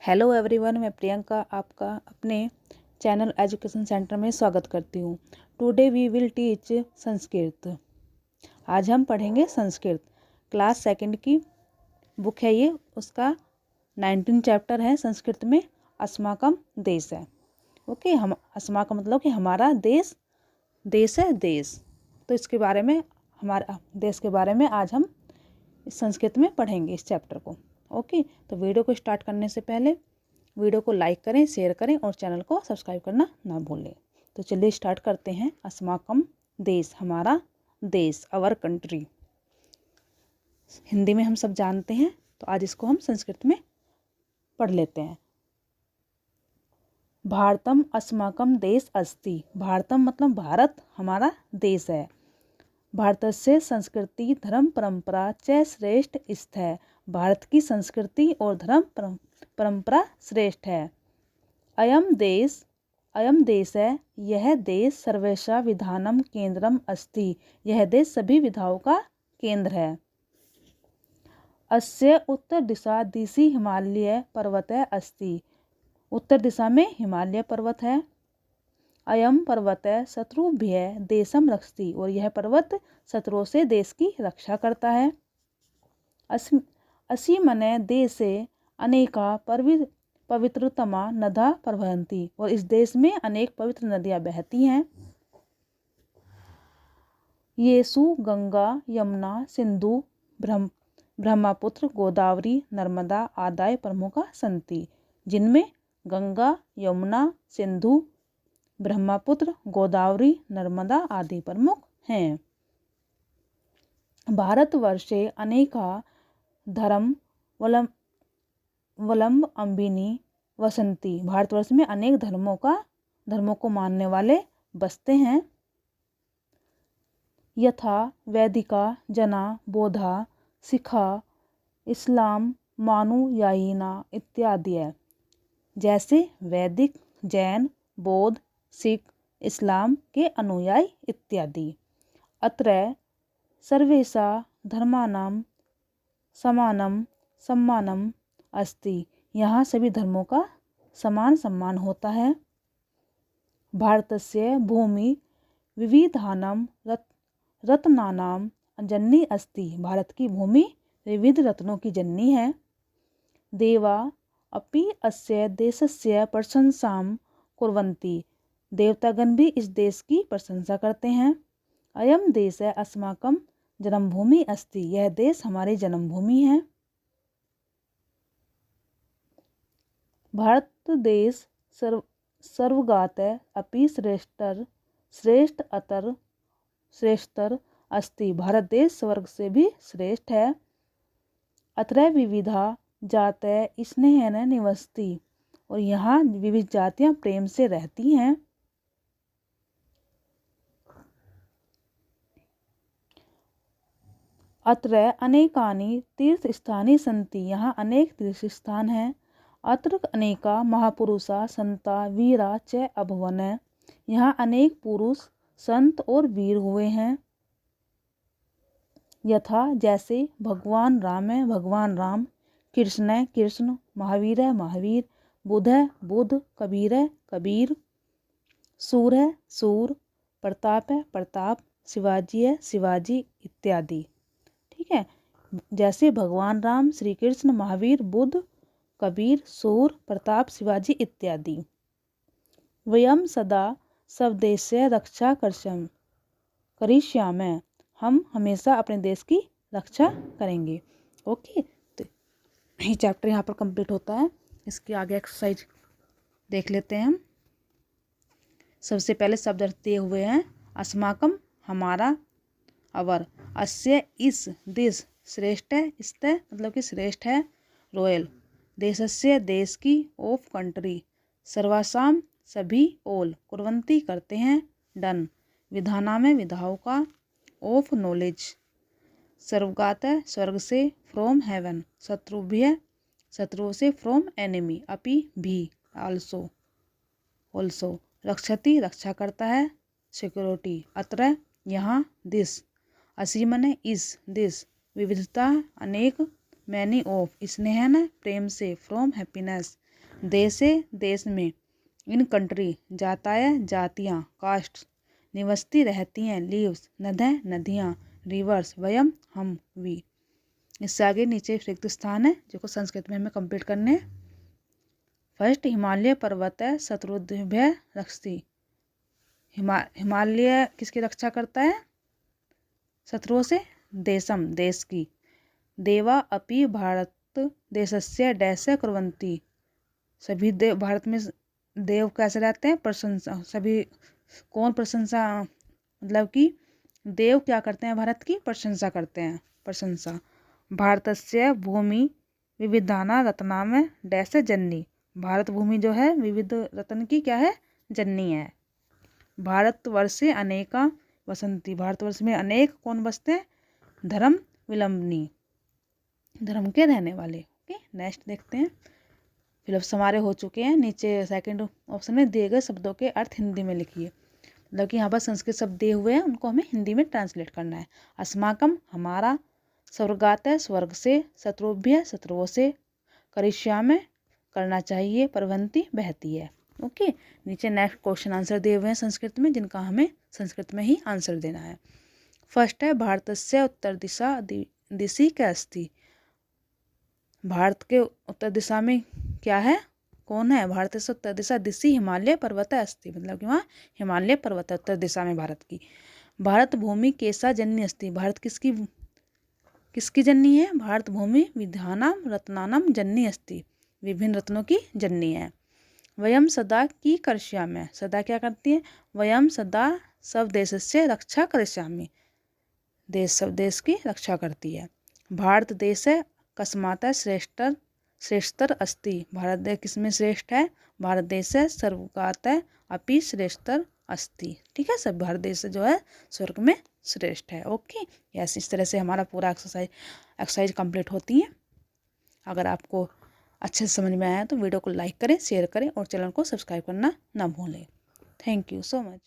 Hello everyone, मैं प्रियंका आपका अपने चैनल एजुकेशन सेंटर में स्वागत करती हूँ। Today we will teach Sanskrit. आज हम पढ़ेंगे संस्कृत। क्लास सेकंड की बुक है ये, उसका 19 चैप्टर है संस्कृत में। अस्माकम देश है। ओके, हम अस्माकम मतलब कि हमारा देश, देश है देश। तो इसके बारे में, हमारा देश के बारे में आज हम संस्कृत में पढ़ेंगे इस चैप्टर को। ओके, तो वीडियो को स्टार्ट करने से पहले वीडियो को लाइक करें, शेयर करें और चैनल को सब्सक्राइब करना ना भूलें। तो चलिए स्टार्ट करते हैं। अस्माकम देश, हमारा देश, अवर कंट्री। हिंदी में हम सब जानते हैं, तो आज इसको हम संस्कृत में पढ़ लेते हैं। भारतम अस्माकम देश अस्ति। भारतम मतलब भारत हमारा देश है। भारतस्य संस्कृति धर्म परंपरा च श्रेष्ठ स्थ है। भारत की संस्कृति और धर्म परंपरा श्रेष्ठ है। अयम देश है, यह देश सर्वेषा विधानम केंद्रम अस्ति। यह देश सभी विधाओं का केंद्र है। अस्य उत्तर दिशा दिशि हिमालय पर्वत अस्ति। उत्तर दिशा में हिमालय पर्वत है। अयम पर्वत शत्रुभ्य देशम रक्षति। और यह पर्वत शत्रुओं से देश की रक्षा करता है। असीमने देशे अनेका पवित्रतमा नदा प्रवहन्ति। और इस देश में अनेक पवित्र नदियां बहती हैं। येषु गंगा यमुना सिंधु ब्रह्मपुत्र गोदावरी नर्मदा आदाय प्रमुखा सन्ति। जिनमें गंगा यमुना सिंधु ब्रह्मपुत्र गोदावरी नर्मदा आदि प्रमुख हैं। भारतवर्षे अनेका धर्मावलम्बिनी वसंती। भारतवर्ष में अनेक धर्मों को मानने वाले बसते हैं। यथा वैदिका जना बौद्धा सिखा इस्लाम मानुयायिना इत्यादि। जैसे वैदिक, जैन, बौद्ध, सिख, इस्लाम के अनुयायी इत्यादि। अत्र सर्वेषा धर्मानां समानम सम्मानम अस्ति। यहाँ सभी धर्मों का समान सम्मान होता है। भारतस्य भूमि विविधानां रत्नानां जननी अस्ति। भारत की भूमि विविध रत्नों की जननी है। देवा अपि अस्य देशस्य प्रशंसां कुर्वन्ति। देवतागण भी इस देश की प्रशंसा करते हैं। अयम देश है अस्माकम जन्मभूमि अस्ति। यह देश हमारी जन्मभूमि है। भारत देश सर्वगात अपि श्रेष्ठतर अस्ति। भारत देश स्वर्ग से भी श्रेष्ठ है। अत्र विविधा जात स्नेहन निवसति। और यहाँ विविध जातियां प्रेम से रहती हैं। अत्र अनेकानि तीर्थस्थानि सन्ति। यहाँ अनेक तीर्थ स्थान हैं। अत्र अनेका महापुरुषा संता वीरा च अभवन। यहाँ अनेक पुरुष संत और वीर हुए हैं। यथा जैसे भगवान राम है भगवान राम, कृष्ण है कृष्ण, महावीर है महावीर, बुद्ध है बुद्ध, कबीर है कबीर, सूर है सूर, प्रताप है प्रताप, शिवाजी है शिवाजी इत्यादि। ठीक है, जैसे भगवान राम, श्री कृष्ण, महावीर, बुद्ध, कबीर, सूर, प्रताप, शिवाजी इत्यादि। वयम सदा स्वदेशस्य रक्षा करिष्यामः। हम हमेशा अपने देश की रक्षा करेंगे। ओके, तो ये चैप्टर यहाँ पर कंप्लीट होता है। इसके आगे एक्सरसाइज देख लेते हैं हम। सबसे पहले शब्द अर्थ दिए हुए हैं। अस्माकम हमारा, अवर, अस्य इस, दिस, श्रेष्ठ है, इस्त मतलब कि श्रेष्ठ है, रॉयल, देशस्य देश की, ऑफ कंट्री, सर्वासाम सभी, ओल कुर्वन्ती करते हैं, डन, विधाना में विधाओं का, ऑफ नॉलेज, सर्वगात स्वर्ग से, फ्रॉम हेवन, शत्रुभ्य शत्रुओं से, फ्रॉम एनिमी, अपि भी, ऑल्सो, रक्षति रक्षा करता है, सिक्योरिटी, अत्र यहाँ, दिस, असीमने इस, दिस, विविधता अनेक, मैनी ऑफ, स्नेह न प्रेम से, फ्रॉम हैप्पीनेस, देशे देश में, इन कंट्री जाताय जातियाँ, कास्ट निवसती रहती हैं, लीव्स नदें नदियाँ, रिवर्स वयम हम वी। इससे आगे नीचे रिक्त स्थान है जो को संस्कृत में हमें कंप्लीट करने हैं। फर्स्ट, हिमालय पर्वत है शत्रुभ्य रक्षति। हिमालय किसकी रक्षा करता है? शत्रुओं से। देशम, देश की। देवा अपि भारत देशस्य डैश कुर्वन्ति, सभी देव भारत में देव कैसे रहते हैं? प्रशंसा। सभी कौन प्रशंसा, मतलब कि देव क्या करते हैं? भारत की प्रशंसा करते हैं, प्रशंसा। भारतस्य भूमि विविधाना रत्नाम डैश जननी, भारत भूमि जो है विविध रत्न की क्या है? जननी है। भारतवर्षे अनेका वसंती, भारतवर्ष में अनेक कौन बसते हैं? धर्म विलंबनी, धर्म के रहने वाले। ओके, नेक्स्ट देखते हैं। फिलअप्स हमारे हो चुके हैं। नीचे सेकंड ऑप्शन में दिए गए शब्दों के अर्थ हिंदी में लिखिए। मतलब कि यहाँ पर संस्कृत शब्द दिए हुए हैं, उनको हमें हिंदी में ट्रांसलेट करना है। अस्माकम हमारा, स्वर्गात है स्वर्ग से, शत्रुभ्य शत्रुओं से, करिष्यामि करना चाहिए, प्रवहन्ति बहती है। ओके, नीचे नेक्स्ट क्वेश्चन आंसर दिए हुए हैं संस्कृत में, जिनका हमें संस्कृत में ही आंसर देना है। फर्स्ट है भारतस्य उत्तर दिशा दिशि क्या अस्ति, भारत के उत्तर दिशा में क्या है? कौन है? भारत से उत्तर दिशा दिशि हिमालय पर्वत अस्ति, मतलब कि वहाँ हिमालय पर्वत है उत्तर दिशा में भारत की। भारत भूमि केसा जन्य अस्ति, भारत किसकी किसकी जननी है? भारत भूमि विधानाम रत्नानाम जननी अस्ति, विभिन्न रत्नों की जननी है। वयम सदा की करिष्यामि, सदा क्या करती है? वयम सदा सब देशस्य रक्षा करिष्यामि, देश सब देश की रक्षा करती है। भारत देश है कस्मात् श्रेष्ठतर अस्ति, भारत देश किसमें श्रेष्ठ है? भारत देश है सर्वगात अपि श्रेष्ठतर अस्ति। ठीक है, सब भारत देश जो है स्वर्ग में श्रेष्ठ है। ओके, यस, इस तरह से हमारा पूरा एक्सरसाइज कंप्लीट होती है। अगर आपको अच्छे से समझ में आया तो वीडियो को लाइक करें, शेयर करें और चैनल को सब्सक्राइब करना ना भूलें। Thank you so much.